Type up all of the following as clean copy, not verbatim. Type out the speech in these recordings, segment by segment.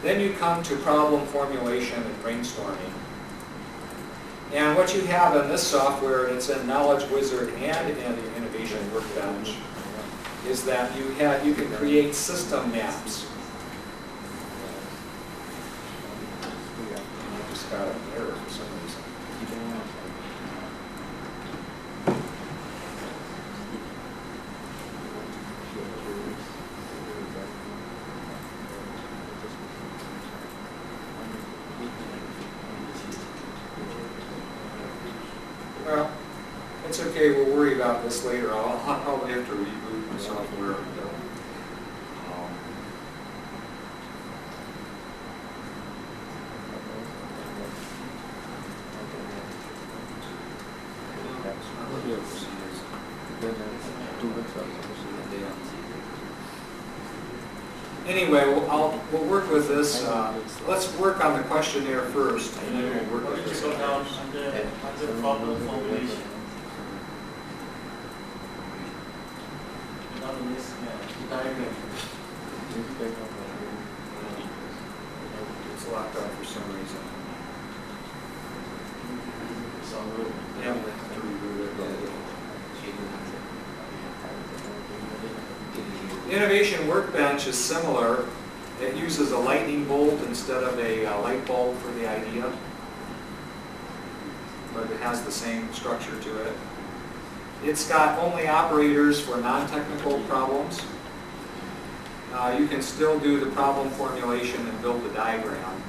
Then you come to problem formulation and brainstorming. And what you have in this software, and it's in Knowledge Wizard and in the Innovation Workbench, is that you can create system maps. I just got an error for some reason. Well, it's okay, we'll worry about this later. I'll probably have to reboot my software. Anyway, we'll work with this. Let's work on the questionnaire first, and then we'll work with this. Go down under problem formulation. Down this diagram. It's locked up for some reason. So we'll Yeah, we'll have to reboot it. The Innovation Workbench is similar. It uses a lightning bolt instead of a light bulb for the idea, but it has the same structure to it. It's got only operators for non-technical problems. You can still do the problem formulation and build the diagram.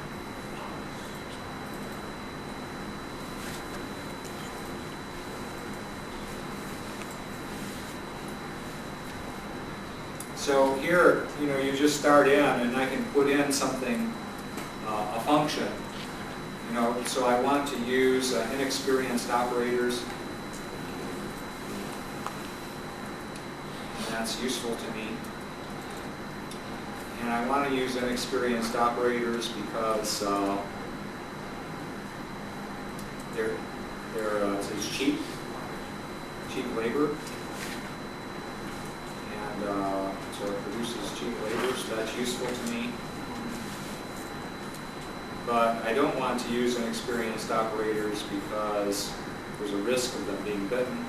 So here, you just start in, and I can put in something, a function. So I want to use inexperienced operators. And that's useful to me. And I want to use inexperienced operators because it's cheap labor. So it produces cheap labor, so that's useful to me. But I don't want to use inexperienced operators because there's a risk of them being bitten,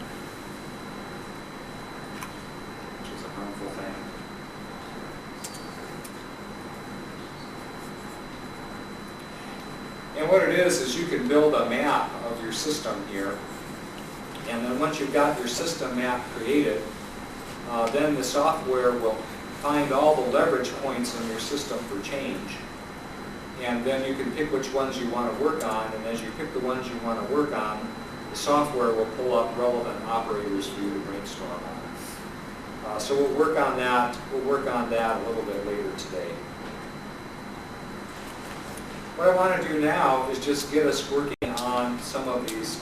which is a harmful thing. And what it is you can build a map of your system here. And then once you've got your system map created, then the software will find all the leverage points in your system for change. And then you can pick which ones you want to work on, and as you pick the ones you want to work on, the software will pull up relevant operators for you to brainstorm on. So we'll work on that a little bit later today. What I want to do now is just get us working on some of these,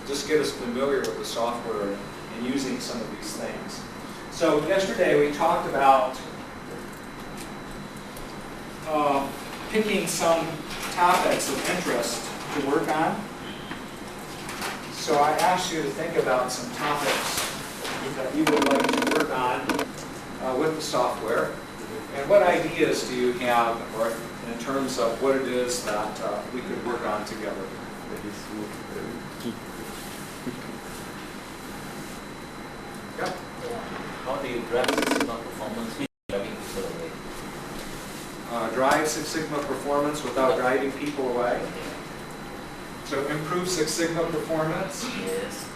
just get us familiar with the software and using some of these things. So yesterday we talked about picking some topics of interest to work on. So I asked you to think about some topics that you would like to work on with the software. And what ideas do you have or in terms of what it is that we could work on together? Yeah. How do you drive Six Sigma performance driving people away? Drive Six Sigma performance without driving people away. So improve Six Sigma performance. Yes.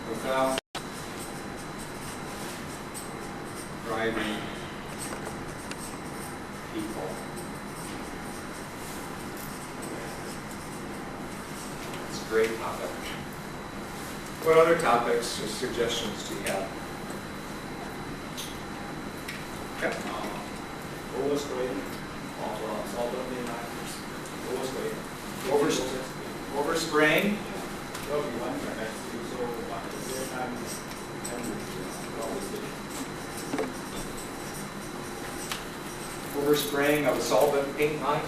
Without driving people. That's a great topic. What other topics or suggestions do you have? Okay. Overspraying of solvent in overspraying. Overspraying. Overspraying of a solvent paint line.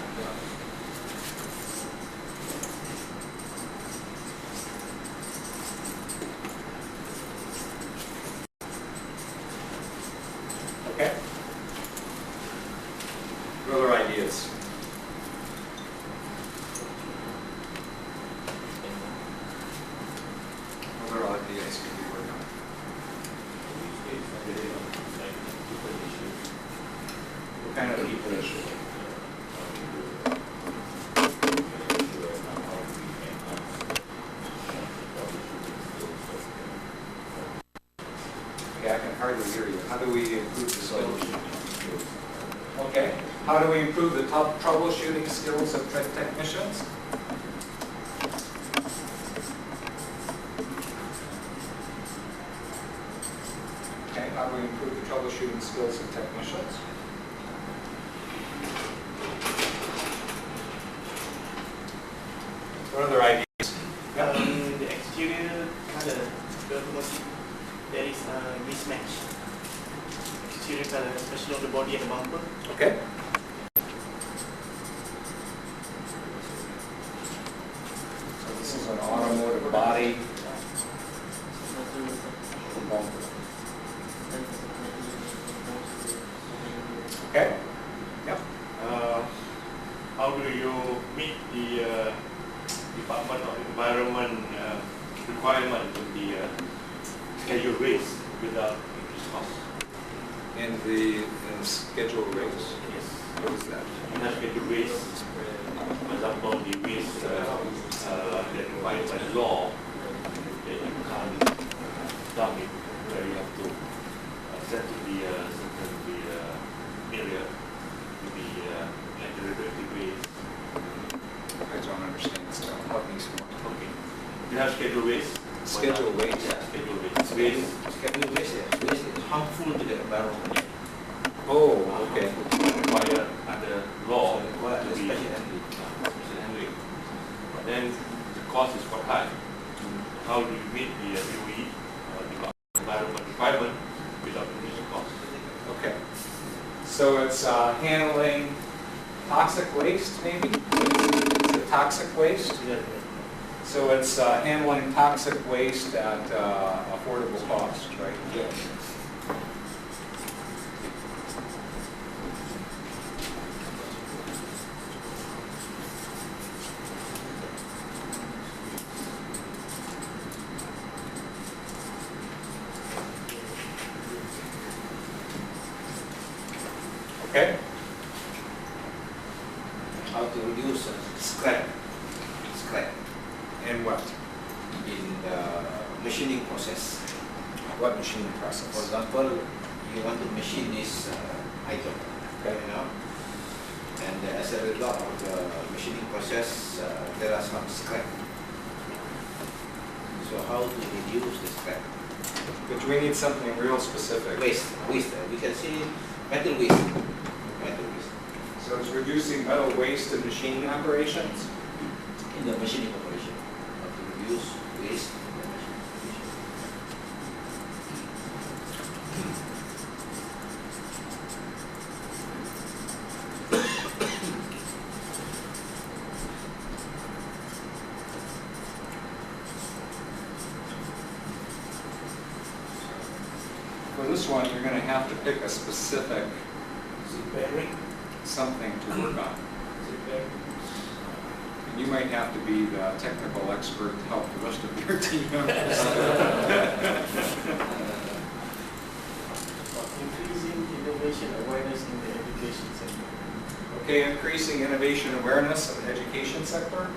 hardly hear you. How do we improve the troubleshooting skills? Okay. How do we improve the troubleshooting skills of technicians? Okay. How do we improve the troubleshooting skills of technicians? What other ideas? The exterior color, the automotive, there is a mismatch. Exterior color, especially on the body and the bumper. Okay. So this is an automotive body. Okay. Yep. How do you meet the Department of Environment requirement in the schedule rates without increased cost? In the schedule rates. Yes. What is that? You have schedule rates, for example, the rates that required by the law that you can't dump it, where you have to set to the certain area to be like the radioactive waste. I don't understand this. Help me some more. Okay. You have schedule waste. Schedule waste. Yeah, schedule waste. Waste. Schedule waste, waste is harmful to the environment. Oh, okay. Required under law So require to the be special handling. handling. But then the cost is quite high. How do you meet the DOE environment requirement without increasing cost? Okay. So it's handling toxic waste, maybe? Is it toxic waste? So it's handling toxic waste at affordable cost, right? Yes. Okay. How to reduce scrap And what? in the machining process. What machining For process? example, you want to machine this item, Okay. you know, and as a result of the machining process, there are some scrap. So how to reduce the scrap? But we need something real specific. Waste. We can see metal waste. So it's reducing metal waste in machining operations? In the machining operation. How to reduce waste in the machining operation. For this one, you're going to have to pick a specific Bearing. something to work on. And you might have to be the technical expert to help the rest of your team members. Increasing innovation awareness in the education sector. Okay, increasing innovation awareness of the education sector.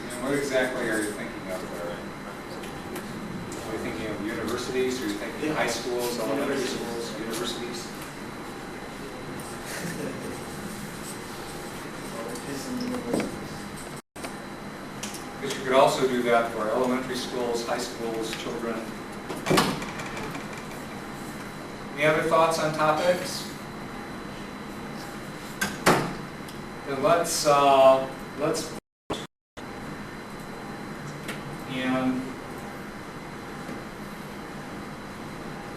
And what exactly are you thinking of there? Are you thinking of universities? Are you thinking high schools, elementary schools, universities? Because you could also do that for elementary schools, high schools, children. Any other thoughts on topics? Then let's and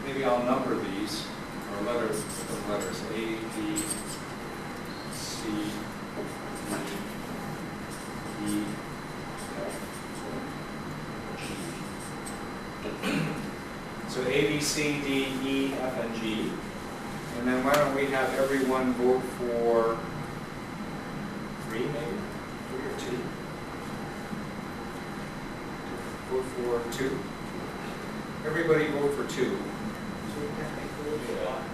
maybe I'll number these, or letters, A, B, C, D, E, F, G. So A, B, C, D, E, F, and G. And then why don't we have everyone vote for 3 maybe? 3 or 2? Vote for 2. Everybody vote for 2. So we can make those one.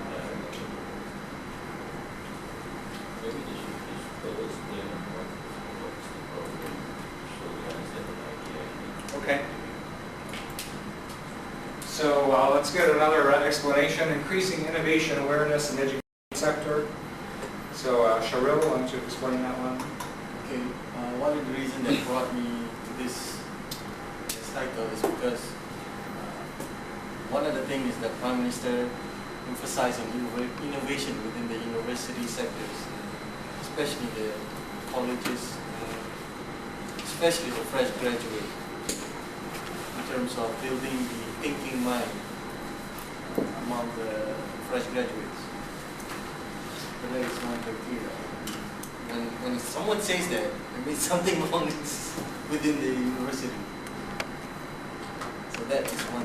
Maybe they should just focus there on what's the problem, so we understand the idea. Okay. So let's get another explanation. Increasing innovation awareness in the education sector. So Sharil, why don't you explain that one? Okay, one of the reasons that brought me to this title is because one of the things is that Prime Minister emphasized on innovation within the university sectors, especially the colleges, especially the fresh graduate, in terms of building the thinking mind among the fresh graduates. But that is one criteria. When someone says that, it means something wrong is within the university. So that's one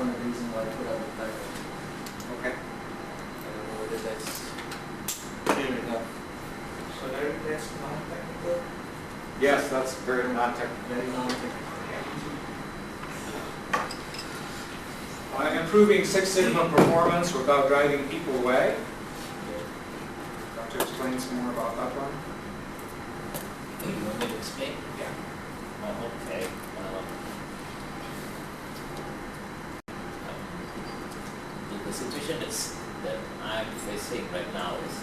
of the reasons why I put out the title. Okay. I don't know whether that's clear enough. So that's non-technical. Yes, that's very non-technical. Very non-technical. Improving Six Sigma performance without driving people away. Want to explain some more about that one? You want me to explain? Yeah. Okay. The situation is that I'm facing right now is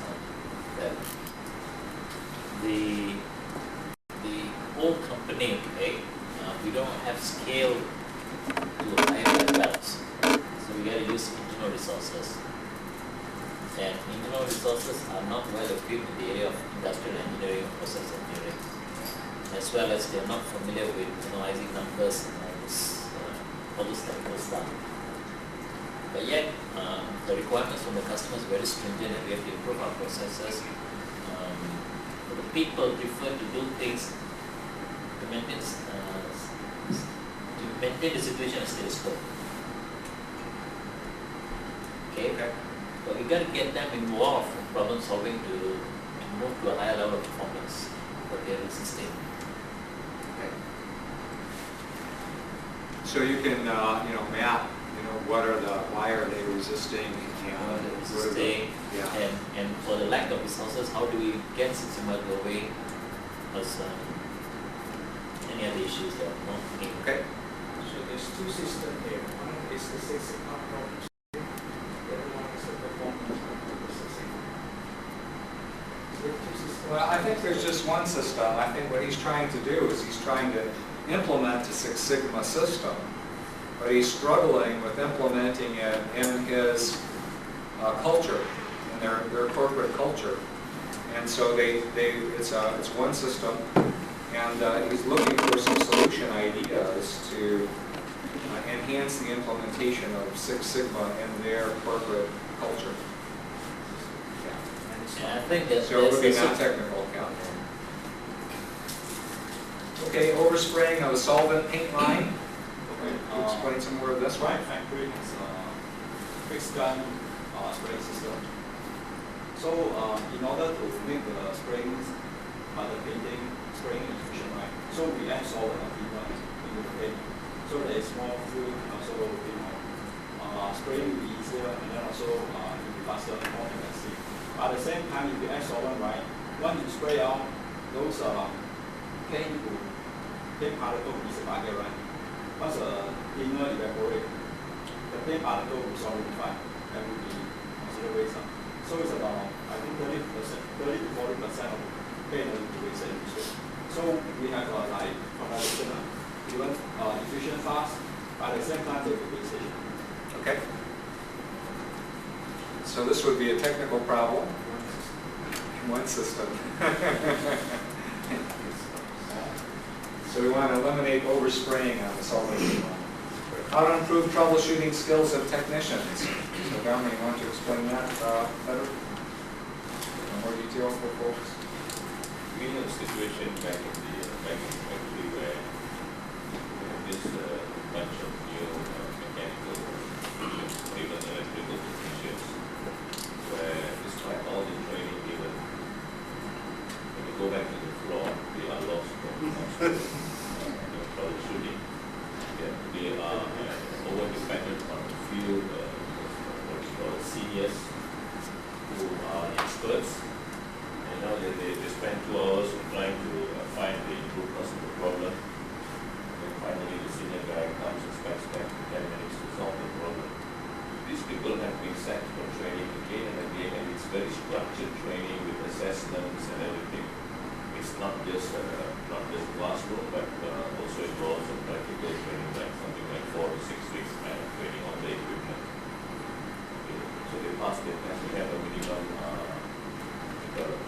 that the whole company, okay, we don't have scale to hire developers. So we got to use internal resources. And internal resources are not well equipped in the area of industrial engineering and process engineering, as well as they are not familiar with analyzing numbers and all this technical stuff. But yet, the requirements from the customers are very stringent, and we have to improve our processes. The people prefer to do things to maintain the situation as status quo. Okay? But we got to get them involved in problem solving to move to a higher level of performance that they are resisting. Okay. So you can, map, why are they resisting? What they're resisting, Yeah. and for the lack of resources, how do we get Six Sigma going? Plus any other issues that are not being Okay. So there's two systems here. One is the Six Sigma problem solving. The other one is the performance of the Six Sigma. So there are two systems. Well, I think there's just one system. I think what he's trying to do is he's trying to implement a Six Sigma system, but he's struggling with implementing it in his culture, in their corporate culture. And so it's one system, and he's looking for some solution ideas to enhance the implementation of Six Sigma in their corporate culture. And I think that So it would be there's a- non-technical account. Okay, overspraying of a solvent paint line. Can you explain some more of this one? Right factory has a fixed gun spraying system. So in order to make the spraying, the painting spraying efficient, right? So we add solvent into the paint. So there is more fluid, and also spraying will be easier, and then also it will be faster, more effective. At the same time, if you add solvent, right, once you spray out those paint particle is a target, right? Once the thinner evaporate, the paint particle will solidify and will be considered waste. So it's about, I think 30 to 40% of paint will be wasted in this way. So we have combination, even efficient, fast, but at the same time there will be wastage. Okay. So this would be a technical problem. One system. So we want to eliminate overspraying on the solvent paint line. How to improve troubleshooting skills of technicians. So Garmin, you want to explain that better? In more detail for folks? We have a situation back in the factory where we have this bunch of new mechanical, even electrical technicians, where despite all the training given, when we go back to the floor, we are troubleshooting. They are over dependent on a few what we call seniors who are experts. And now they spend 2 hours trying to find the root cause of the problem. And finally the senior guy comes and spends 10 minutes to solve the problem. These people have been sent for training again and again, and it's very structured training with assessments and everything. It's not just classroom, but also involves some practical training, like something like 4 to 6 weeks kind of training on the equipment. Okay. So they pass the test. We have a minimum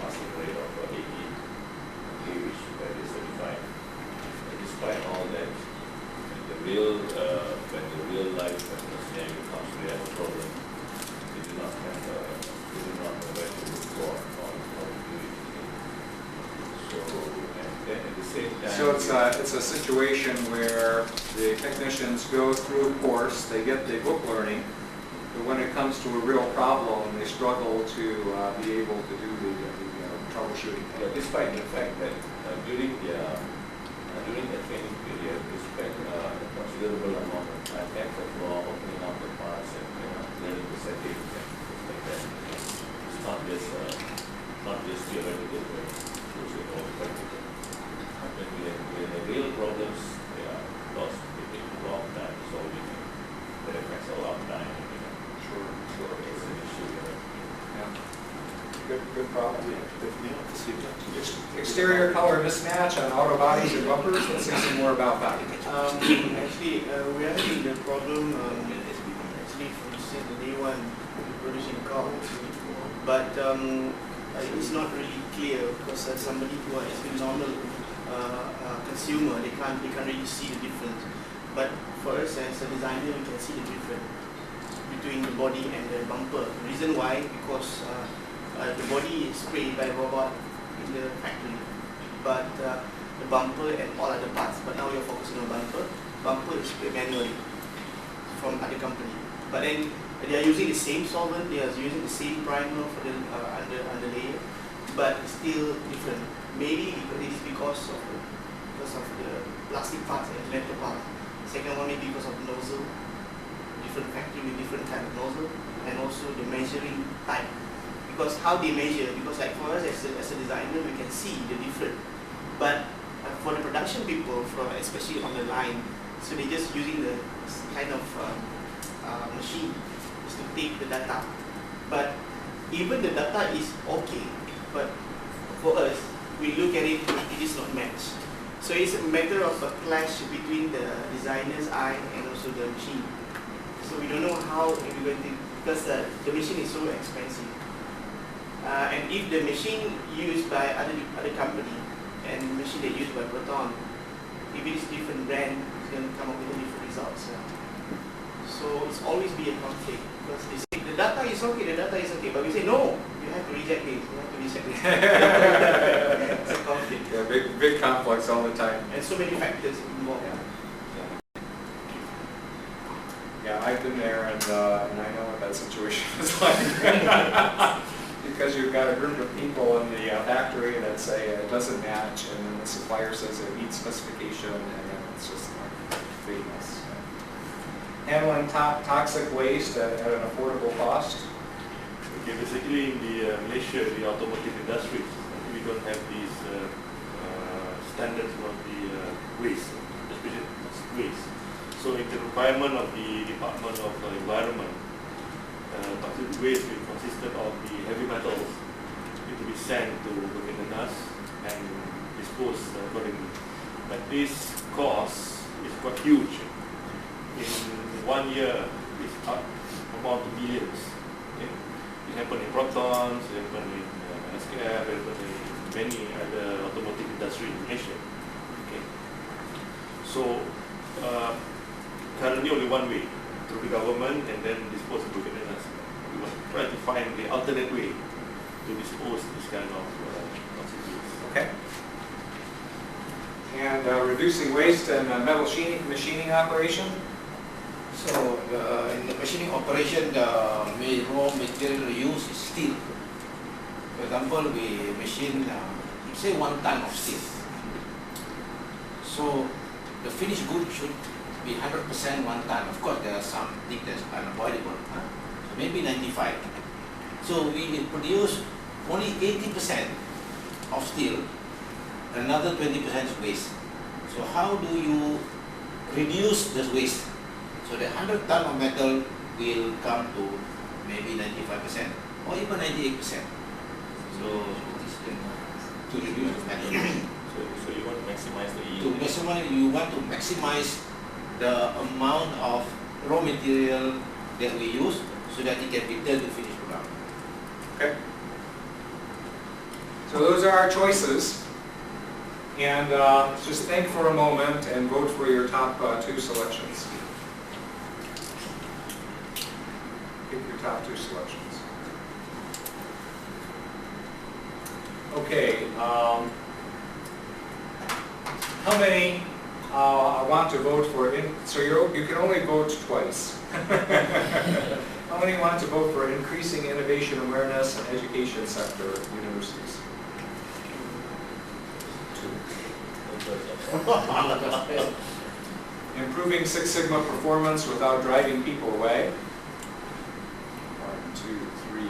passing rate of 80, okay, which is certified. And despite all that, when the real life scenario comes, we have a problem. They do not know where to look for or how to do it. So, and then at the same time. So it's a situation where the technicians go through a course, they get the book learning, but when it comes to a real problem, they struggle to be able to do the troubleshooting. Yeah, despite the fact that during the training period, we spend a considerable amount of time back the floor, opening up the parts and learning the settings and things like that. It's not just theoretical, but also practical. When we have the real problems, they are lost. They take a long time solving it. That affects a lot of time. Sure. It's an issue. Yeah. Good problem. Exterior color mismatch on auto bodies and bumpers. Let's see some more about that. Actually, we are having the problem actually for the day one producing cars, but it's not really clear because somebody who is a normal consumer, they can't really see the difference. But for us as a designer, we can see the difference between the body and the bumper. The reason why, because the body is sprayed by a robot in the factory, but the bumper and all other parts. But now we are focusing on bumper. Bumper is sprayed manually from other company. But then they are using the same solvent, they are using the same primer for the underlayer, but still different. Maybe it is because of the plastic parts and metal parts. Second one maybe because of the nozzle, different factory with different type of nozzle, and also the measuring type. Because how they measure, because like for us as a designer, we can see the difference. But for the production people, especially on the line, so they're just using the kind of machine just to take the data. But even the data is okay, but for us, we look at it, it is not matched. So it's a matter of a clash between the designer's eye and also the machine. So we don't know how we're going to, because the machine is so expensive. And if the machine used by other company and the machine they used by Proton, if it is different brand, it's going to come up with different results. So it's always be a conflict because they say the data is okay, but we say no, you have to reject this, you have to reject this. It's a conflict. Yeah, big conflicts all the time. And so many factors involved. Yeah, I've been there, and I know what that situation is like. Because you've got a group of people in the factory that say it doesn't match, and then the supplier says it meets specification, and then it's just like big mess. Handling toxic waste at an affordable cost. Okay, basically in the Malaysia, the automotive industry, we don't have these standards of the waste, especially waste. So in the requirement of the Department of Environment, toxic waste will consisted of the heavy metals need to be sent to Bukit and disposed accordingly. But this cost is quite huge. In 1 year, it's up amount to millions. Okay? It happened in Protons, it happened in SKF, it happened in many other automotive industry in Malaysia. Okay? So currently only one way, through the government and then dispose of Bukit We must try to find the alternate way to dispose this kind of constituents. Okay. And reducing waste in metal machining operation. So in the machining operation, the raw material used is steel. For example, we machine, say 1 ton of steel. So the finished good should be 100% one time. Of course, there are some things that's unavoidable. So maybe 95. So we produce only 80% of steel, another 20% is waste. So how do you reduce this waste? So the 100 ton of metal will come to maybe 95% or even 98%. So to reduce the metal. So you want to maximize the yield? To maximize, you want to maximize the amount of raw material that we use so that it can be turned to finished product. Okay. So those are our choices. And just think for a moment and vote for your top two selections. Pick your top two selections. Okay. How many want to vote for? So you can only vote twice. How many want to vote for increasing innovation awareness and education sector at universities? Improving Six Sigma performance without driving people away. 1, 2, 3,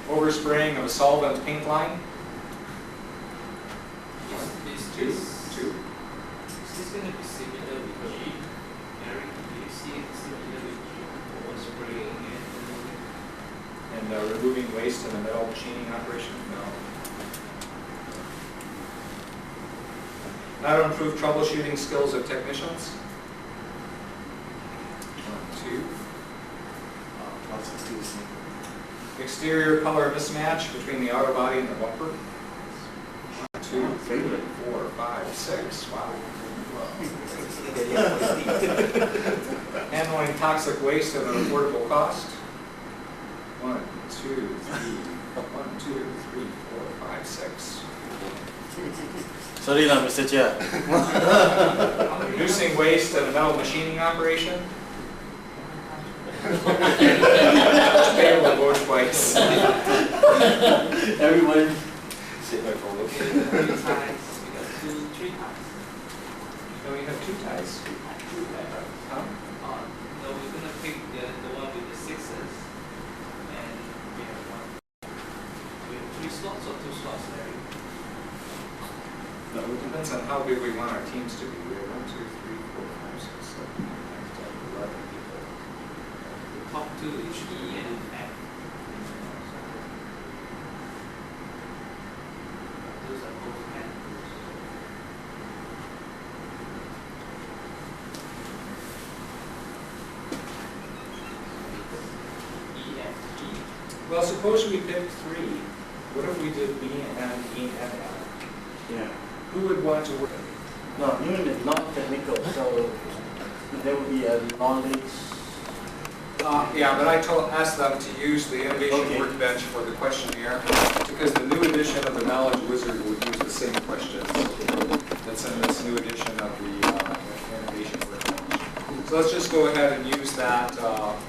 4. Overspraying of a solvent paint line. 1, 2, 2. Is this going to be similar with Eric? Do you see it similar with overspraying And removing waste in the metal machining operation? No. How to improve troubleshooting skills of technicians? 1, 2. Exterior color mismatch between the outer body and the bumper. 1, 2, 3, 4, 5, 6. Wow. Handling toxic waste at an affordable cost. 1, 2, 3. 1, 2, 3, 4, 5, 6. Sorry lah, Mr. Chair. Reducing waste at a metal machining operation. Fail to vote twice. Everyone. Sit right forward. Okay, the 3 ties. We got 3 ties. No, we have 2 ties. Huh? No, we're gonna pick the one with the 6s, and we have 3 slots or 2 slots, Larry? No, it depends on how big we want our teams to be. We have 1, 2, 3, 4, 5, 6, 7, 8, 9, 10, 11 people. The top 2 is E and F. Those are both handles. E, F, G. Well, suppose we picked 3. What if we did B and E and F? Yeah. Who would want to work? No, even if non-technical, so there will be a knowledge. Yeah, but I asked them to use the innovation Okay. workbench for the questionnaire because the new edition of the Knowledge Wizard would use the same questions that's in this new edition of the innovation workbench. So let's just go ahead and use that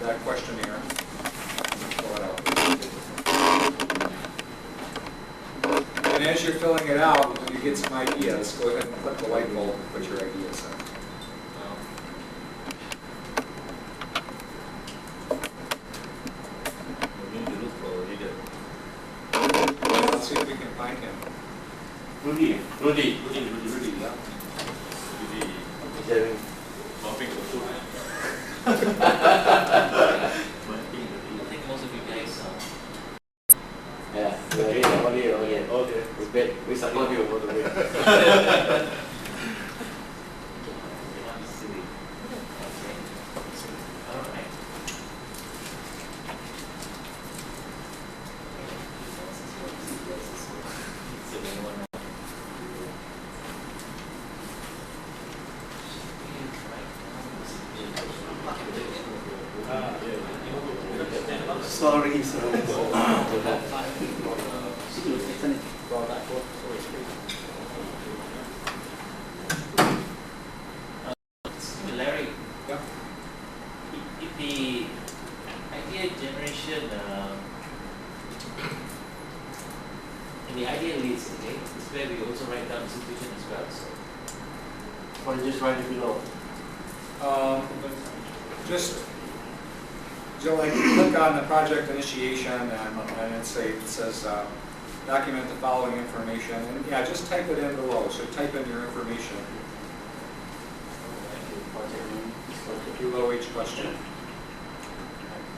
that questionnaire. Pull it out. And as you're filling it out, when you get some ideas, go ahead and click the light bulb and put your ideas in. We need to look for a leader. Let's see if we can find him. Rudy, yeah. Rudy, mopping the food. I think most of you guys Yeah, okay. Okay. It's bad. We support you all the way. you're not silly. Okay. All right. So anyone Sorry. Larry, Yeah. if the idea generation in the ideal list, okay, is where we also write down the situation as well. So Or just write it below. Just, so like click on the project initiation and it says document the following information, and yeah, just type it in below. So type in your information Project name. below each question.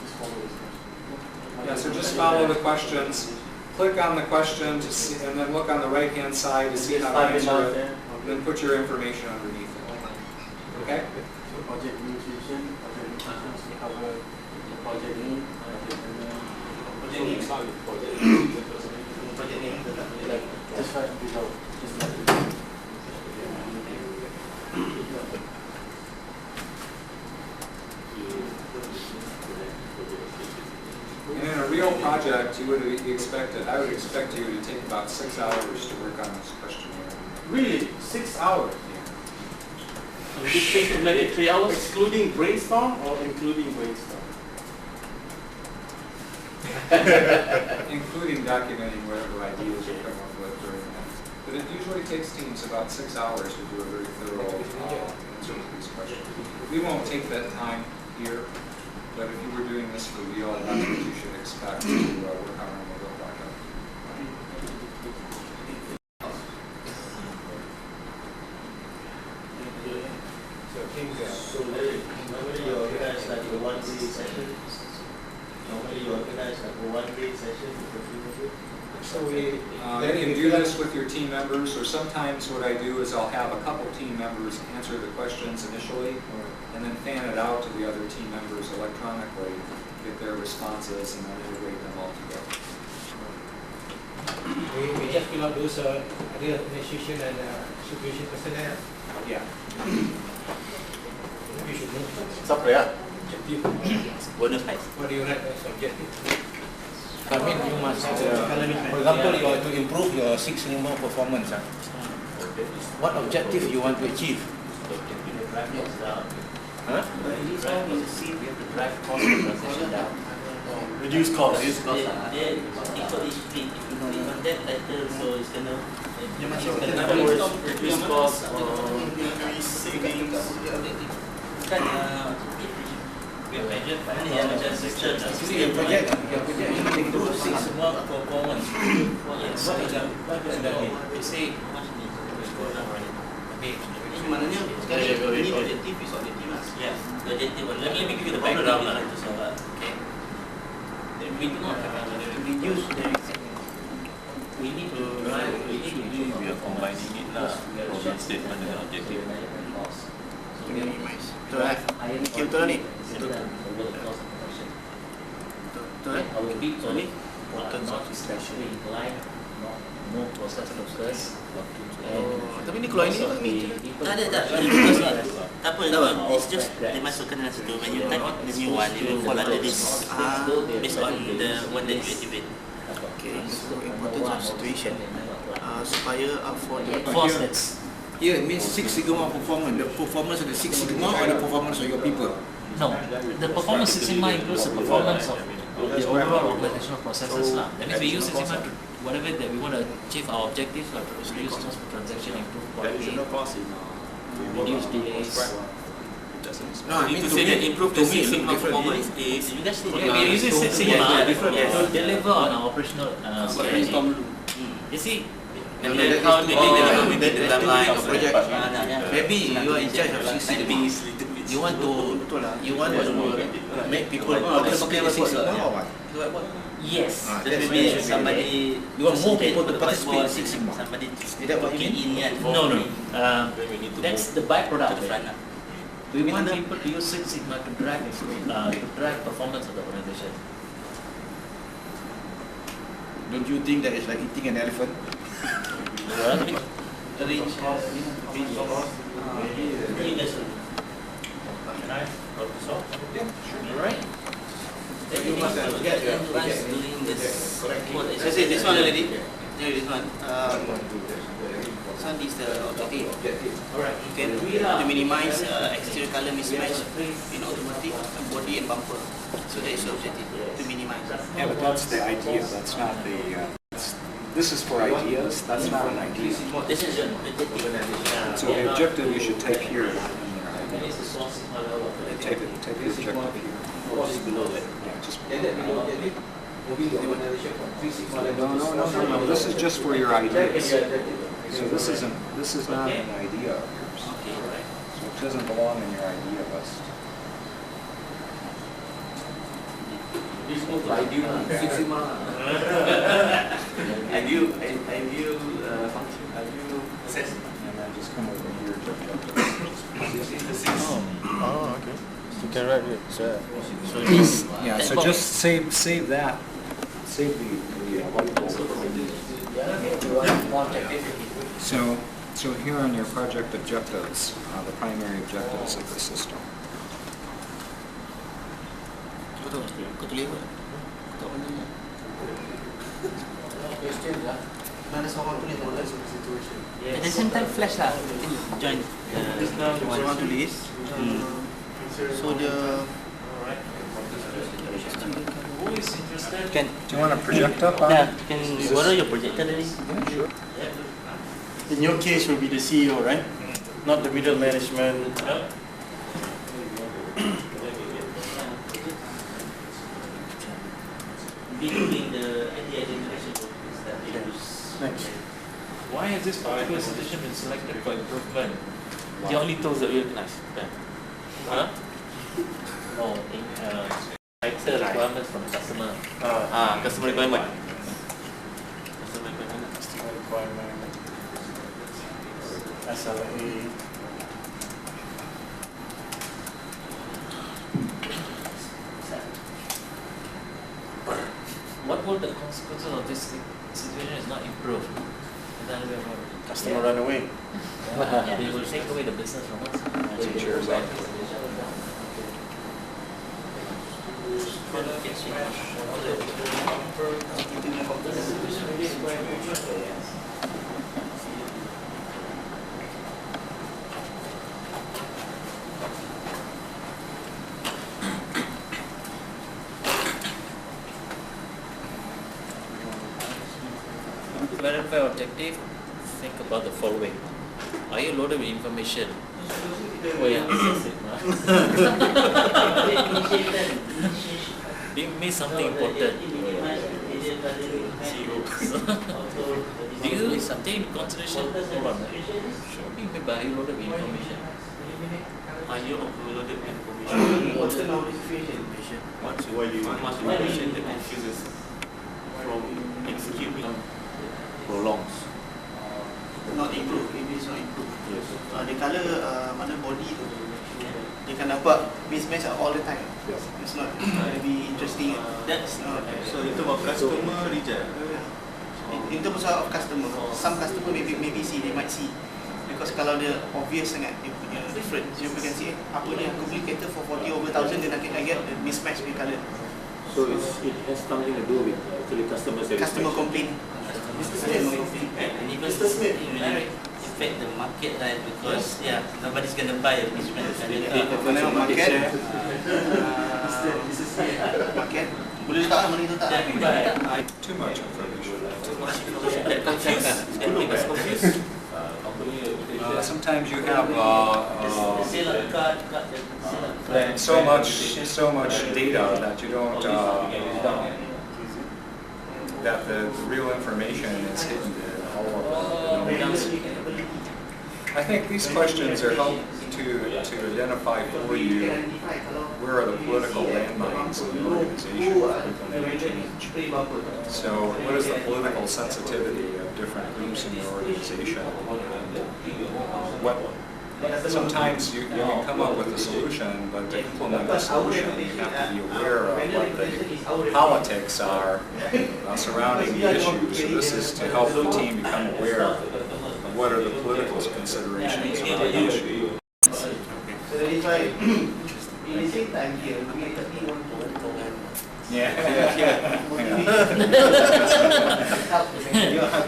Just follow this question. Yeah, so just follow the questions. Click on the question to see, and then look on the right-hand side to see how to Type it answer out it. there. And then put your information underneath it. Okay? So project initiation, cover the project name, Project name. Project name. like just write it below. Just write it below. And in a real project, you would expect it. I would expect you to take about 6 hours to work on this questionnaire. Really? 6 hours? you did say to make it 3 hours. Excluding brainstorm or including brainstorm? Including documenting whatever ideas you come up with during that. But it usually takes teams about 6 hours to do a very thorough answer to these questions. We won't take that time here, but if you were doing this for real, that's what you should expect to work on a real project. So normally you organize like a one-day session. Normally you organize like a one-day session with the team member. So you can do this with your team members, or sometimes what I do is I'll have a couple team members answer the questions initially, and then fan it out to the other team members electronically, get their responses, and then integrate them all together. We just fill out those other initiation and supervision personnel. Yeah. We should know. Siapa ya? Objective. Bonus prize. What do you write as objective? I mean, you must, for example, you want to improve your Six Sigma performance. What objective you want to achieve? Drive costs down. Huh? Drive is a seat, we have to drive cost of transaction down. Reduce cost. Reduce cost. Then equal each fleet. If you click on that title, so it's gonna. In other words, reduce cost or increase savings. Kan we have measured finally yang macam system. Actually, your project you improve Six Sigma performance. Yes. What is that? You say Maknanya sekarang ini objective is objective lah. yeah, the objective one. Let me give you the background lah. Okay. We do not have to reduce the. We need to drive. We need to do. We are combining it lah, problem statement dengan objective. So we Minimize. Betul lah. Betul lah ni. Our big only importance of especially line, no process occurs. Tapi ni kalau ini Also, kan ni. the- Tak ada, tak ada. Tak apa, it's just dia masukkan dalam situ. When you type the new one, you will fall under this based on the one that you activate. Okay, so importance of situation. Supaya for the Force that's Here it means Six Sigma performance. The performance of the Six Sigma or the performance of your people? no. The performance Six Sigma includes the performance of the overall organizational processes lah. That means we use Six Sigma to whatever that we want to achieve our objectives, like to reduce cost per transaction, improve quality, reduce delays. No, I mean To say that improve the Six Sigma performance is You guys we are using Six Sigma to deliver on our operational strategy. You see, and then how they deliver with the timeline of project. project. Maybe you are in charge of Six Sigma. You want to make people participate in Six Sigma or what? yes. Then maybe somebody You want more people to participate in Six Sigma. Somebody Is that what you mean? in yet. No. That's the byproduct. To the front lah. We want people to use Six Sigma to drive performance of the organization. Don't you think that it's like eating an elephant? Well, Reach cost, Can I help this out? Alright. You must get doing this. This one already. Yeah, this one. This one is the objective. Alright. You can to minimize exterior color mismatch in automotive, body and bumper. So that is the objective, to minimize. Yeah, but that's the idea. That's not the this is for ideas, that's not an idea. This is an objective. So the objective you should type here. Type the objective here. Just below it. Yeah, just no, this is just for your ideas. So this is not an idea of yours. Okay, right. So it doesn't belong in your idea list. Ideal function, ideal set. And then just come over here to objectives. Oh, okay. You can write it, sir. So this. Yeah, so just save that. Save the whiteboard. So here on your project objectives, the primary objectives of the system. Betul. Kau tulis apa? Kau mana ni? Mana seorang tulis model situation. At the same time flash lah. Join. Seorang tulis. So the Can Do you want to project up on yeah, it? can you borrow your projector dari? Sure. In your case, will be the CEO, right? Not the middle management. Building the identification is that they use. Next. Why has this particular solution been selected for improvement? The only tools that we recognize. Huh? No, tighter requirements from the customer. Customer requirement. Customer requirement. Customer requirement. SLA. What will the consequences of this situation is not improved? Customer run away. They will take away the business from us. Cheers up. To verify objective, think about the following. Are you loaded with information? Oh yeah, you miss something important. Do you take into consideration? Hold on. Shopping maybe are you loaded with information? Are you overloaded with information? what's the notification? Much information that confuses from executing prolongs. Not improve, maybe it's not improve. Yes. Dia kala mana body tu, dia akan dapat mismatch all the time. Yes. It's not be interesting. That's So in terms of customer reject. In terms of customer, some customer maybe see, they might see. Because kalau dia obvious sangat, dia punya different. So you can see, apa ni aku beli kereta for 40 over 1,000, then I get the mismatch with colour. So it has something to do with actually customer satisfaction. Customer complaint. Customer complaint. and even it really affect the market, right? Because yeah, nobody's gonna buy a mismatch. Mana market? Market. Boleh letak lah mana itu tak? Too much information. That confused. That make us confused. Sometimes you have The sale of card, the sale of card. so much data that you don't that the real information is hidden in all of them. I think these questions are helpful to identify for you where are the political landmines in the organization for implementing change. So what is the political sensitivity of different groups in the organization? Sometimes you can come up with a solution, but to implement the solution, you have to be aware of what the politics are surrounding the issue. So this is to help the team become aware of what are the political considerations around the issue. So that is why in the same time here, we actually want to Yeah.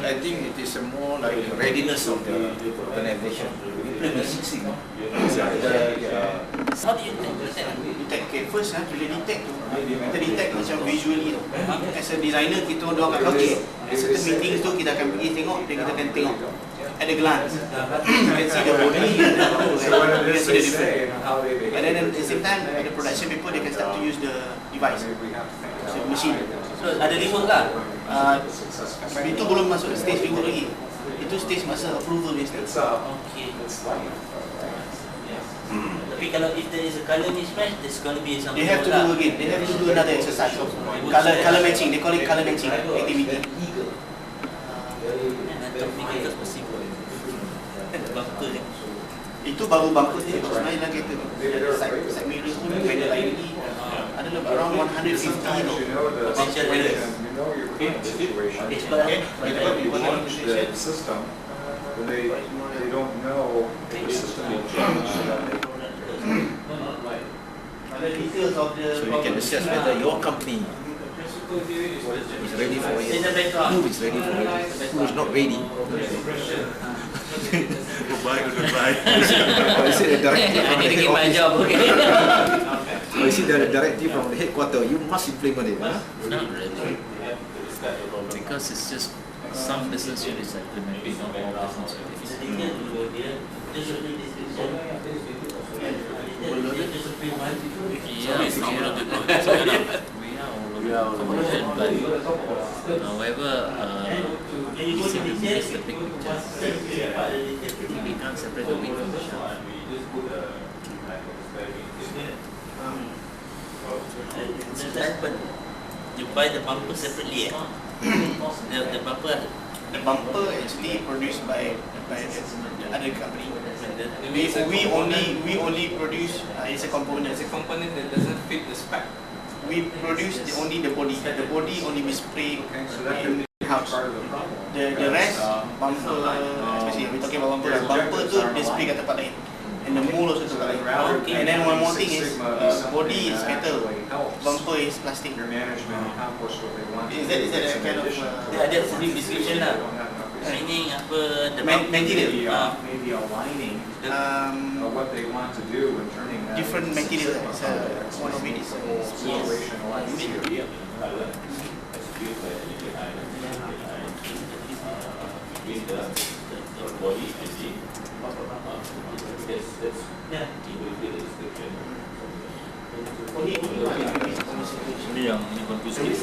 I think it is a more like the readiness of the organization. How do you take that? detect okay, first bila detect tu, kita detect macam visually tu. As a designer, kita orang akan okay, certain meetings tu kita akan pergi tengok, dan kita akan tengok at a glance. You can see the body, you can see the difference. And then at the same time, the production people they can start to use the device, so machine. So ada reward lah. Itu belum masuk stage reward lagi. Itu stage masa approval ni stage. Okay. Tapi kalau if there is a color mismatch, there's going to be something. They have to do again. They have to do another exercise. Color matching. They call it color matching activity. Itu baru bumper dia. Sebenarnya dalam kereta tu. Side mirror pun panel lain lagi. Ada lebih around 150 potential errors. The system, they don't know if the system will change. So you can assess whether your company is ready for it. Who is ready for it? Who is not ready? Goodbye, goodbye. Is it a directive I from need the to head get my office? job, okay? Or is it the directive from the headquarters? You must implement it. Huh? Not really. Because it's just some business units are implementing, not all business units. We are converted, but however, you seem to miss the big picture. We can't separate the wheat from the chaff. What happened? You buy the bumper separately, the bumper. The bumper actually produced by the other company. We only produce it's a component. It's a component that doesn't fit the spec. We produce only the body. The body only we spray in house. The rest bumper, especially we talking about bumper tu dia spray kat tempat lain. And the mold also tempat lain. And then one more thing is body is metal, bumper is plastic. Your management accomplish what they want. Is that a kind of Dia ada sendiri description lah. Meaning apa the material. Maybe aligning what they want to do and turning that different material. One of it is situation a lot easier. Ini yang konklusi.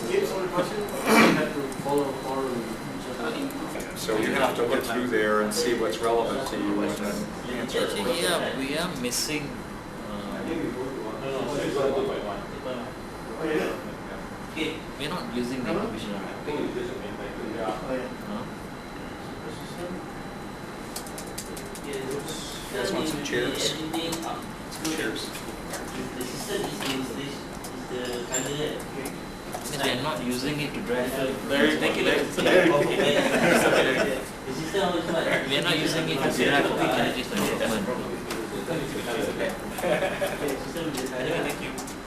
So you have to look through there and see what's relevant to you and then answer. Yeah, we are missing. We're not using the information on the page. Guys want some chairs? Chairs. The system is the color. We're not using it to drive. Very ridiculous. The system was what? We're not using it to drive opportunities for development.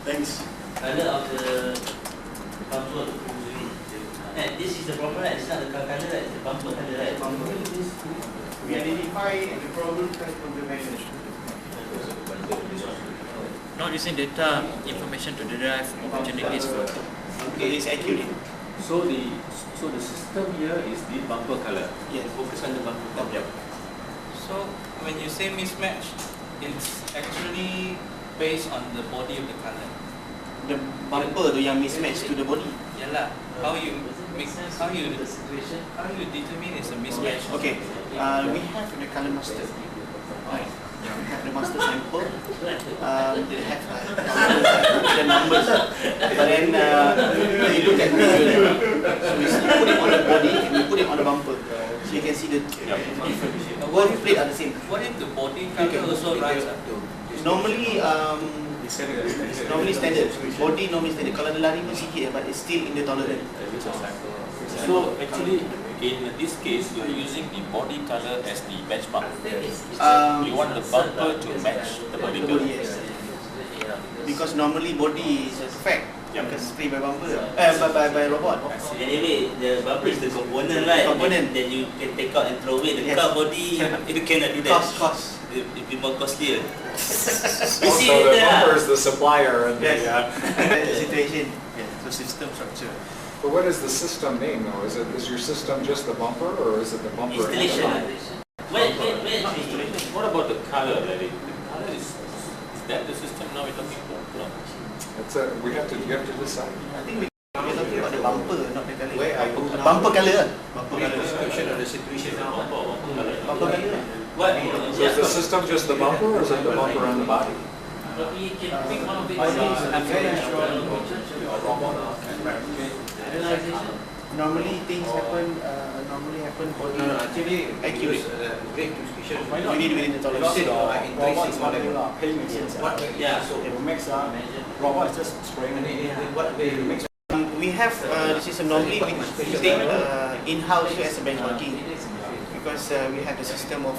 Thanks. Color of the bumper. And this is the proper right? It's not the color right? It's the bumper color right? We identify the problem from the management. Not using data information to derive opportunities for. It is accurate. So the system here is the bumper color. Yes. Focus on the bumper color. So when you say mismatch, it's actually based on the body of the color. The bumper tu yang mismatch to the body. Yalah, how you determine it's a mismatch? Okay, we have the color master. Right. We have the master sample. They have the numbers. But then we look at visually. So we put it on the body and we put it on the bumper. So you can see the difference. Both plate are the same. What if the body color also runs up? Normally standard. Body normally standard. Kalau dia lari pun sikit, but it's still in the tolerance. So actually, in this case, you are using the body color as the benchmark. You want the bumper to match the body color. Yes. Because normally body is perfect. Because spray by bumper, by robot. Anyway, the bumper is the component, right? Component. Then you can take out and throw away. The car body, you cannot do that. Cost. it'd be more costlier. So the bumper is the supplier and the, The situation. Yeah. So system structure. but what is the system name though? Is your system just the bumper or is it the bumper and the Installation. bumper? Wait. What about the color, Larry? The color is that the system now we're talking about? No? You have to decide. I think we're talking about the bumper, not the color. Where are you now? Bumper color. Bumper description of the situation now. Bumper color. What? So is the system just the bumper or is it the bumper and the body? But we can pick one of it. I'm very sure. Normally things happen for the accurate. Great discussion. You need within the tolerance. Robots not paying machines. Yeah. So it makes robot is just spraying. What way you make We have the system normally we take in-house as a benchmarking because we have the system of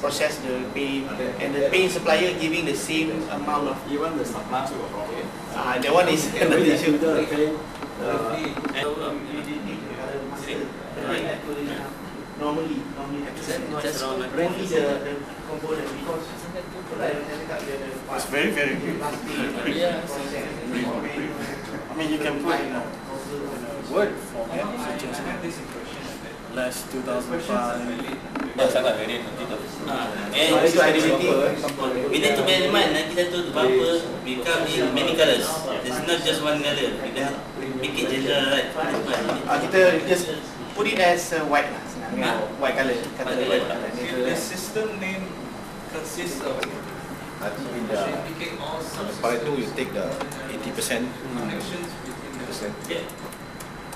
process the paint and the paint supplier giving the same amount of Even the supply to a rocket. that one is another issue. Normally only the component because it's very good. I mean you can put Word format, last 2005. Sangat variant nanti tu. it's identity. We need to bear in mind, nanti satu the bumper become in many colors. There's not just one color. We can make it general, right? Kita just put it as white lah senangnya. White color. Kata white color. The system name consists of Picking all part two, you take the 80%. Yeah.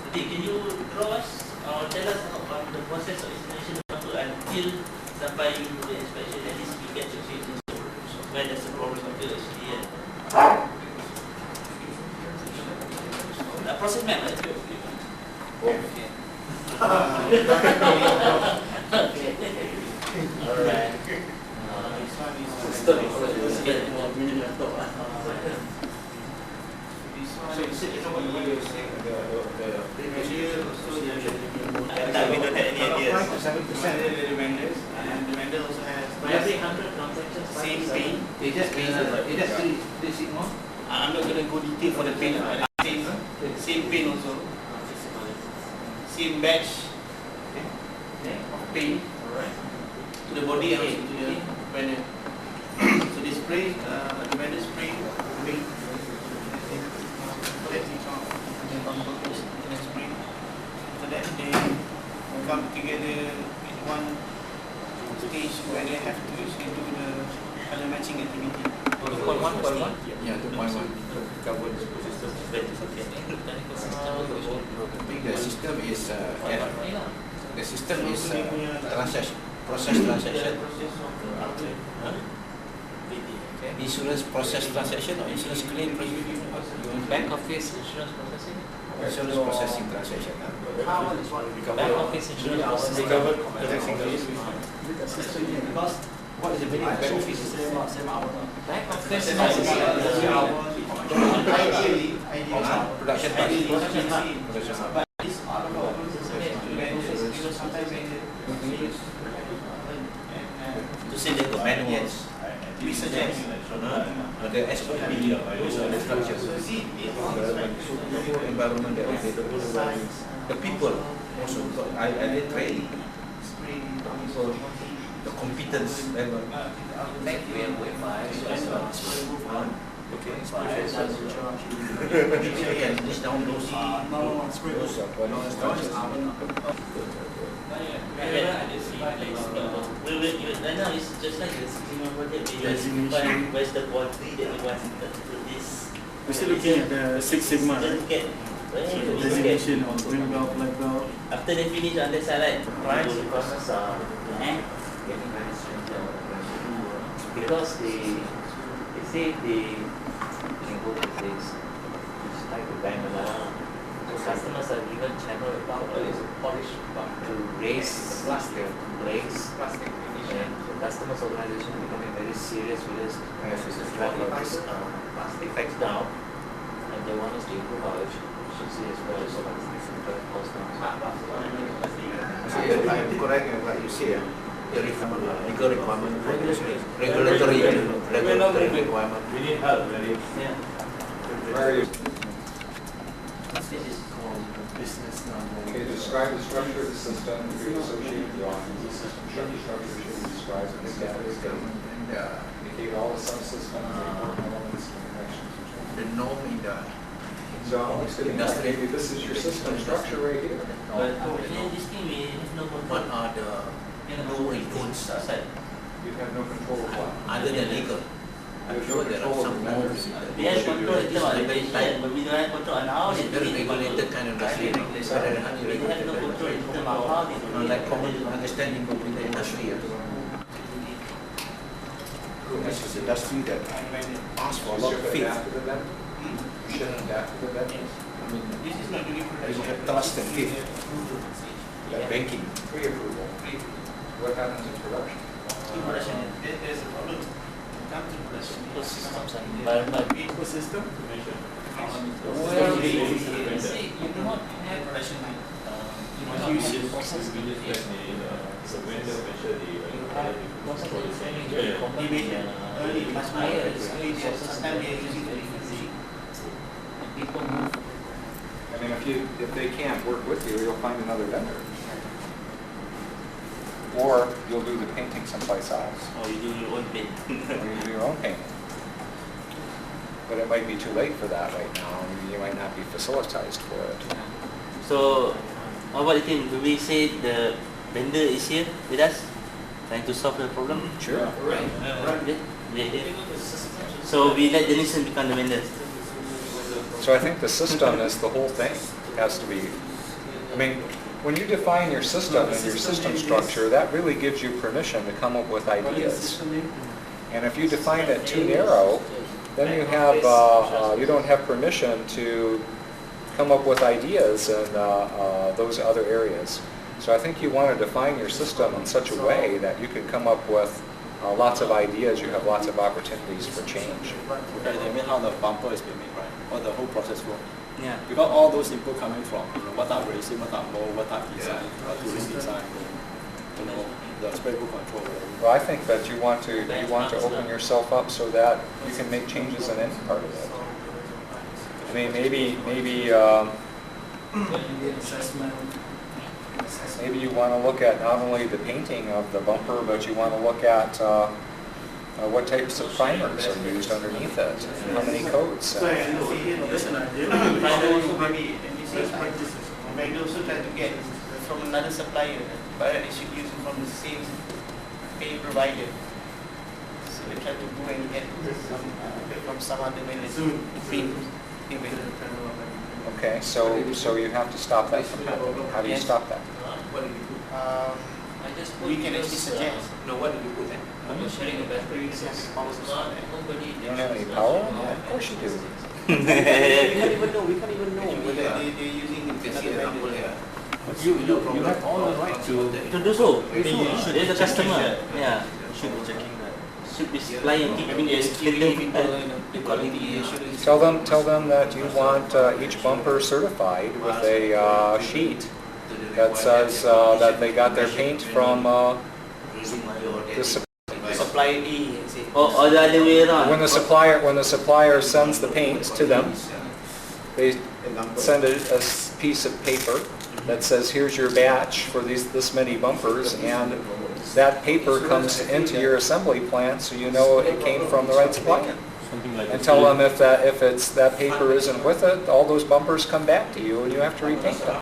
Jadi, can you draw us or tell us on the process of installation of bumper until sampai you do the inspection, at least we get to see where there's a problem until actually process map, right? Okay. Alright. System That we don't have any ideas. 7% the vendors and the vendor also has Every 100 transactions, same paint. They just more. I'm not going to go detail for the paint. Same paint also. Same batch of paint to the body and also to the vendor. So they spray, the vendor spray paint. So that they come together in one stage where they have to actually do the color matching activity. 2.1. Yeah, 2.1. Cover the system. I think the system is transaction, process transaction. Insurance process transaction or insurance claim Back office insurance processing. insurance processing transaction. Back office insurance processing. Because what is the meaning of back office? Back office Ideally, Production but this are the because sometimes when To say that the manual. yes, we suggest the SOP, the structure, the environment that they the people also. I did training. So the competence level. Back Okay. You can list down those Right now it's just like the Sigma project. We just find where's the quality that we want to do this. We're still looking at the Six Sigma, right? Just get So the designation of green belt, black belt. after they finish on the side, right? the process are getting very stringent because they say they can go to place which like to bang around. So customers are given channel to raise their complaints, and the customers organization are becoming very serious with this to try to get this defects down, and they want us to improve our efficiency as well. So that's different cost down. I'm correct in what you say. legal requirement, regulatory requirement. We need help, really. Yeah. Where are you? This is called business now. Okay, describe the structure of the system, your associated drawings. The system structure should be described in standard statement. Indicate all the subsystems and elements and connections. The norm in the So I'm just giving that, maybe this is your system structure right here. But actually this thing we have no control. what are the no and don'ts You have no control of what? other than legal. I'm sure there are some norms. We have control in terms of regulation, but we don't have control on how they It's do very it. regulated kind of industry. We have no control in terms of how they do it. Like common understanding between the industry. This is industry that asks for a lot of You should faith. adapt to the vendor. You shouldn't adapt to the vendor. I mean, This is not really you have trust and faith. Like banking. Pre-approval. What happens in production? in production. There's a problem. Comes to production. Systems and environment. Ecosystem? Well, you see, you do not have Production line. you do not have process We just let the vendor measure the process training Yeah. combination. Early, much more early. Sometimes they are using the frequency. People move. I mean, if they can't work with you, you'll find another vendor. Or you'll do the painting someplace else, Or you do your own paint. or you do your own painting. But it might be too late for that right now, and you might not be facilitized for it. So, what do you think? Do we say the vendor is here with us, trying to solve the problem? Sure. Yeah. So we let the nation become the vendor. So I think the system is the whole thing. Has to be, I mean, when you define your system and your system structure, that really gives you permission to come up with ideas. And if you define it too narrow, then you have you don't have permission to come up with ideas in those other areas. So I think you want to define your system in such a way that you can come up with lots of ideas. You have lots of opportunities for change. Okay, I mean how the bumper is being made, right? Or the whole process work. Yeah. Because all those input coming from, what type of racing, what type of mold, what type of design, tourist design, the spray book control. Well, I think that you want to open yourself up so that you can make changes in any part of it. I mean, maybe you want to look at not only the painting of the bumper, but you want to look at what types of primers are used underneath it, and how many coats. So I see there's an idea. Maybe vendor also try to get from another supplier, but they should use it from the same pay provider. So they try to go and get from some other vendor. Free vendor. Okay, so you have to stop that from happening. How do you stop that? We can actually suggest. No, what did you put in? I'm just sharing a battery. You don't have any power? Of course you do. We can't even know whether they're using another vendor. You have all the right To do so. There's a customer. Yeah. Should be checking that. Should be supplying keeping the quality assurance. Tell them that you want each bumper certified with a sheet that says that they got their paint from the Supply A, say. or the other way around. when the supplier sends the paint to them, they send a piece of paper that says, here's your batch for this many bumpers, and that paper comes into your assembly plant so you know it came from the right supplier. Something like And tell them if that paper isn't with it, all those bumpers come back to you and you have to repaint them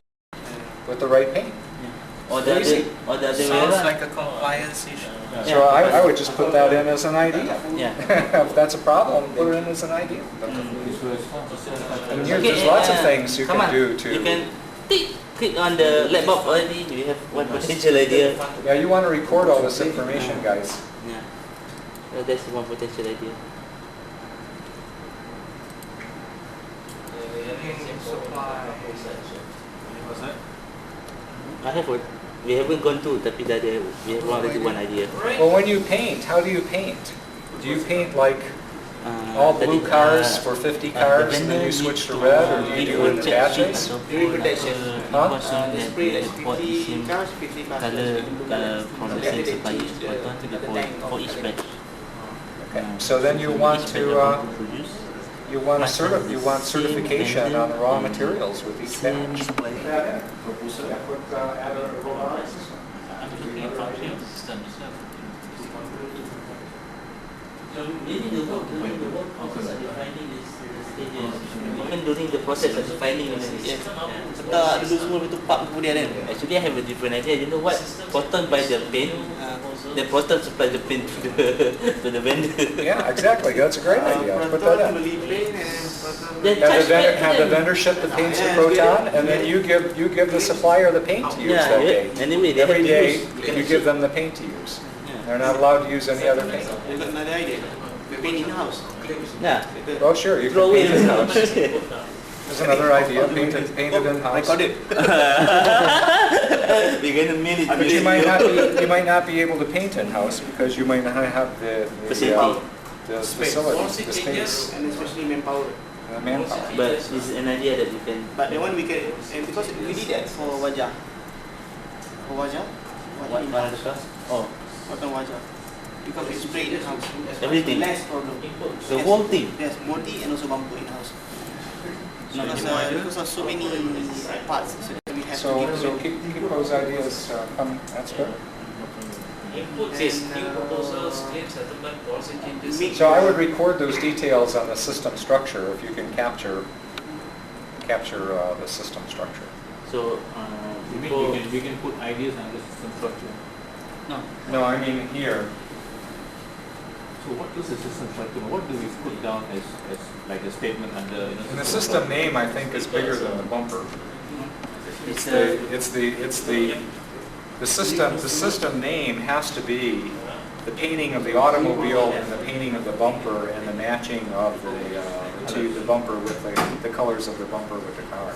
with the right paint. Or the other way Sounds around. like a compliance issue. So I would just put that in as an idea. Yeah. If that's a problem, put it in as an idea. And there's Okay, lots of things you come can on. do to... You can click on the light bulb already. You have one potential idea. Yeah, you want to record all this information, guys. Yeah. That's one potential idea. I have one. We haven't gone to, tapi dah ada. We have already one idea. Well, when you paint, how do you paint? Do you paint like All blue cars for 50 cars and then you switch to red, or do you do it in the batches? During protection. Huh? Spray like 50 cars, 50 cars. color from the same supplier for each batch. Okay. So then you want to you want certification on the raw materials with each batch. So maybe the work process of defining these stages, even during the process of defining Tak dulu semua itu part kemudian kan. actually I have a different idea. You know what? Proton buy the paint, then Proton supply the paint to the vendor. Yeah, exactly. That's a great idea. Put that in. Beli paint and Then Have the vendor ship the paints to Proton, and then you give the supplier the paint to use that day. Anyway, they Every have to day use. you give them the paint to use. They're not allowed to use any other paint. I got another idea. We paint in house. Yeah. Oh, sure, you can Throw paint it. in house. There's another idea. Paint it in house. Recorded. We're gonna mail it. But you might not be able to paint in house because you might not have the Facility. the facility, the space, And especially manpower. the manpower. But it's an idea that we can. But the one we can, and because we did that for wajah. For wajah? What are the cost? Oh, Potong wajah. Because we spray in house. Everything. Less problem. the whole thing. Yes, body and also bumper in house. Because of so many parts, so we have So to give keep those ideas coming. That's good. Input says new proposals, claim settlement, policy changes. So I would record those details on the system structure if you can capture the system structure. So, You mean we can put ideas under system structure? No, I mean here. So what is the system structure? What do we put down as like a statement under? And the system name, I think, is bigger than the bumper. it's The system name has to be the painting of the automobile and the painting of the bumper and the matching of the bumper with the colors of the bumper with the car.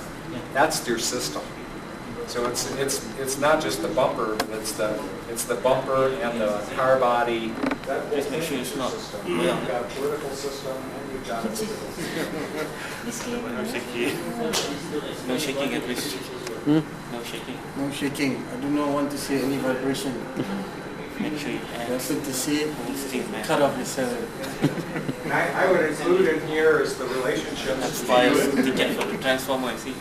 That's your system. So it's not just the bumper, but it's the bumper and the car body. Just make sure it's not. You've got a political system and you've got a No shaking, please. No shaking. No shaking. I do not want to see any vibration. Make sure you have That's good to see it. still man. Cut off your salary. And I would include in here is the relationships. That's files ticket for the transformer, I see.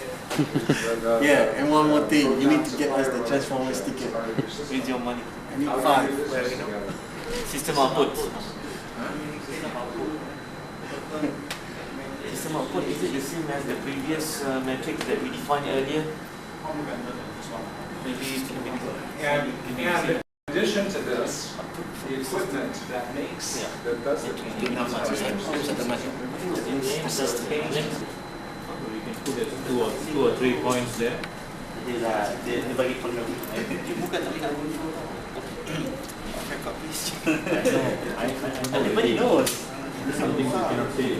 Yeah, and one more thing. You need to get us the Transformers ticket. With your money. I need 5. System output. System output, is it the same as the previous metrics that we defined earlier? Maybe it can be And in addition to this, the equipment that makes, that does the painting. We can put it two or three points there. Dia bagi penuh. bukan tak boleh. Record please. Everybody knows. Something we cannot say.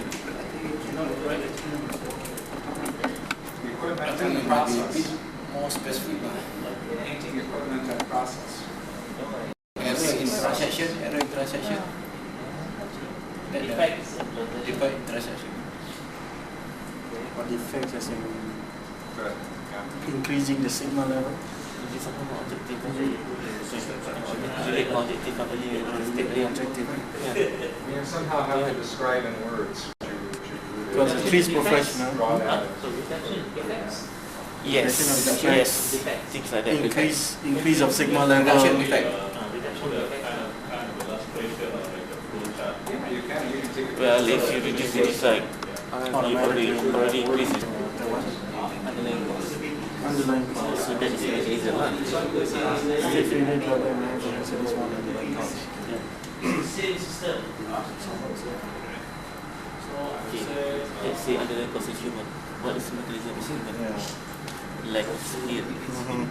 The equipment and the process. More specific. Painting equipment and process. Error in transaction. Defect transaction. Or defects as in Good. Yeah. increasing the signal level. You somehow have to describe in words. Because the Triz professional. Draw that. Yes, things like that. Increase of signal level. Reduction effect. Yeah, you can take it. Well, if you reduce the defect, you already increase it. Underlying cost. So that is the reason. If you need to so this one underlying cost. Same system. Okay, let's say underlying cost is human. What is mechanism is human? Lack of skill,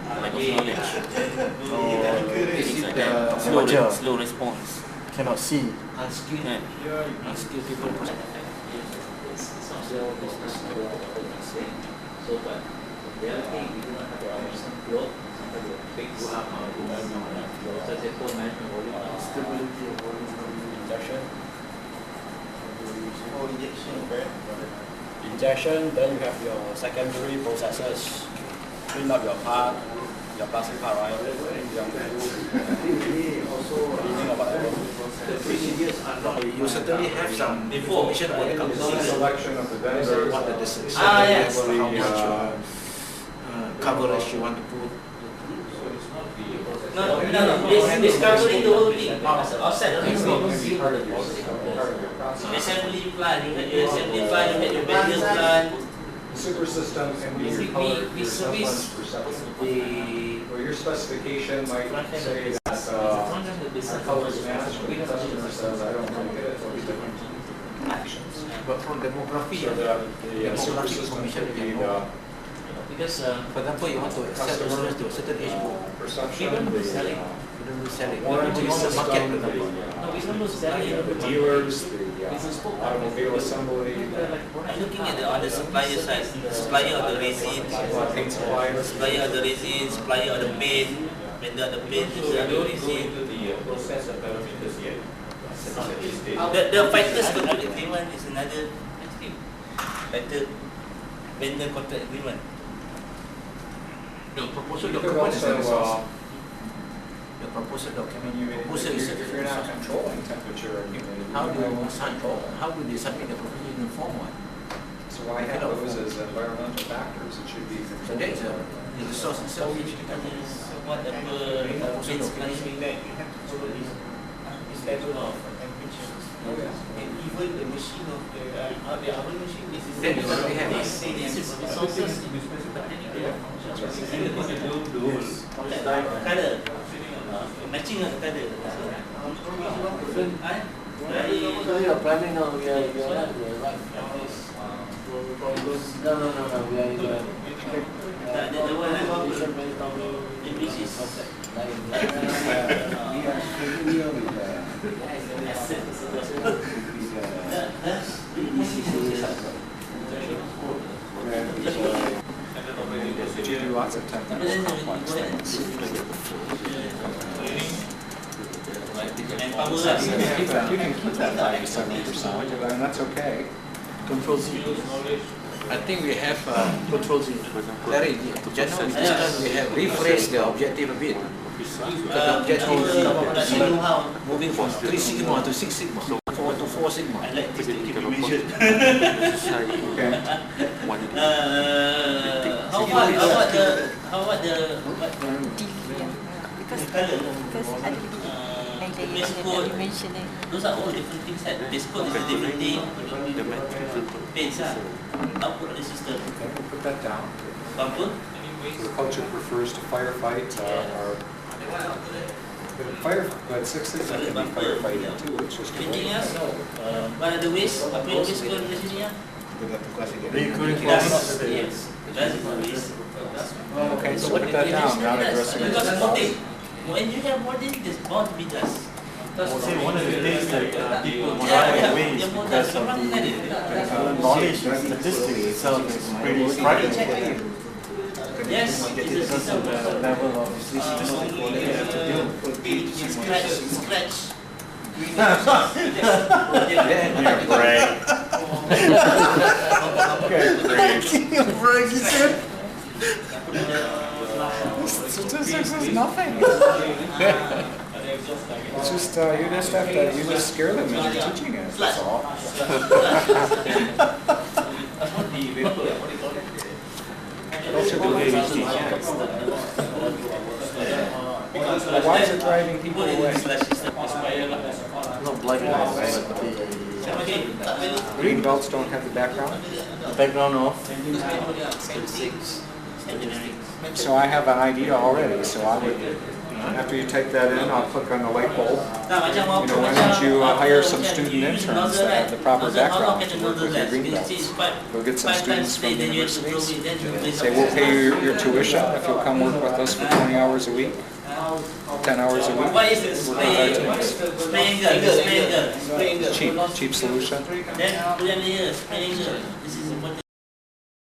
lack of knowledge, things like that. Slow response. Cannot see. Unskilled, unskilled people. Stability of volume. Oh, injection. Injection, then you have your secondary processes, clean up your part, your plastic part, right? Cleaning or whatever. You certainly have some information about the company. Selection of the vendors. What the distance, yes. how much coverage you want to put. No, this covering the whole thing. Outside of the assembly plan, you had your assembly plan, you had your vendors plan. Super system can be your color, We your service semblance perception. the Or your specification might say that our colors match, but the customer says, I don't like it, those different actions. But from demography, So the super system could be the because for example, you want to sell insurance to a certain age group. perception, we don't do selling. You don't do selling. You warranty don't do market, system, for example. No, we don't do selling. the dealers, the automobile assembly, I'm looking at on the supplier side, supplier of the resin, paint suppliers. supplier of the resin, supplier of the paint, vendor of the paint, vendor of the resin. The fighters contract agreement is another thing. Vendor contract agreement. The proposal You could document is a also, resource. The proposal document, proposal is a if you're not resource. controlling temperature and humidity. How do you you might assign? control it. How will they submit the proposal in the form one? So why have those as environmental factors? It should be So controlled. that is the resource itself. Whatever Means that you have to follow this level of temperature. Oh, yeah. And even the machine of the oven machine, this is Then you already have they it. say this is resources color, matching of the color. So you're planning now, we are right. No, we are in The one this is Did you do lots of technical complex things? and power You can keep that 5 to 7%, and that's okay. Control Z. I think we have control Z. Larry, general discussion, we have rephrased the objective a bit. The objective is moving from 3 sigma to 6 sigma, 4 to 4 sigma. I like this information. Okay. How about the base code? Those are all different things. Base code is a different thing. Base output of the system. Okay, we'll put that down. Output. The culture prefers to firefight, but 6 Sigma can be firefighting too, it's just a Anything way. else? What are the ways? Apa yang ways code di sini ya? Recurring Yes. process. Yes. That's the ways. Okay, so put that down, not addressing the Because problem. when you have more than this, bound to be dust. Say one of the things that people Yeah, ways because of the knowledge and statistics itself is pretty frightening. Yes, it's a Because of system. the level of statistic quality you have to deal with. Scratch. Statistics is nothing. It's just, you just scare them into teaching it, that's all. Culture believes teaching. Why is it driving people away? Not blinding us, but the Green belts don't have the background. background of So I have an idea already, so I would, after you take that in, I'll click on the light bulb. You know, why don't you hire some student interns that have the proper background to work with your green belts? Go get some students from universities. Say, we'll pay you your tuition if you'll come work with us for 20 hours a week, 10 hours a week. What is it? Work with our teams. Spray angle. Cheap solution. Then, spray angle. This is important.